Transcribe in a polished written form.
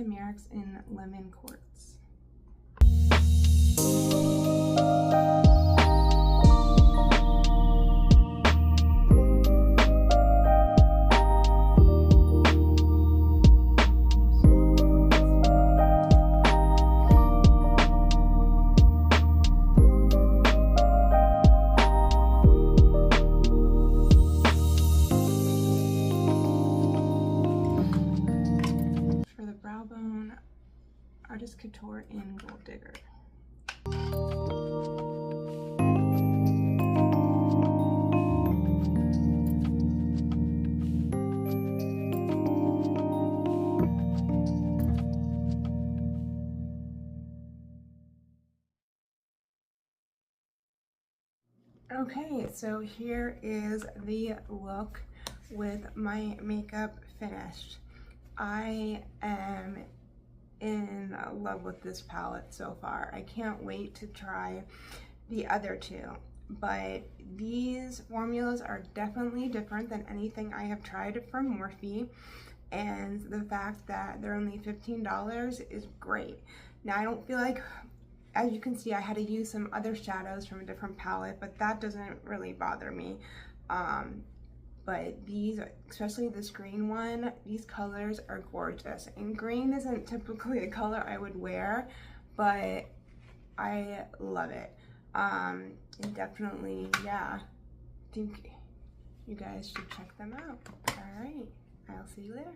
Balsamics in Lemon Quartz. Artist Couture in Gold Digger. Okay, so here is the look with my makeup finished. I am in love with this palette so far. I can't wait to try the other two, but these formulas are definitely different than anything I have tried from Morphe, and the fact that they're only $15 is great. Now I don't feel like, as you can see, I had to use some other shadows from a different palette, but that doesn't really bother me. But these, especially this green one, these colors are gorgeous. And green isn't typically a color I would wear, but I love it. And definitely, yeah, I think you guys should check them out. All right, I'll see you later.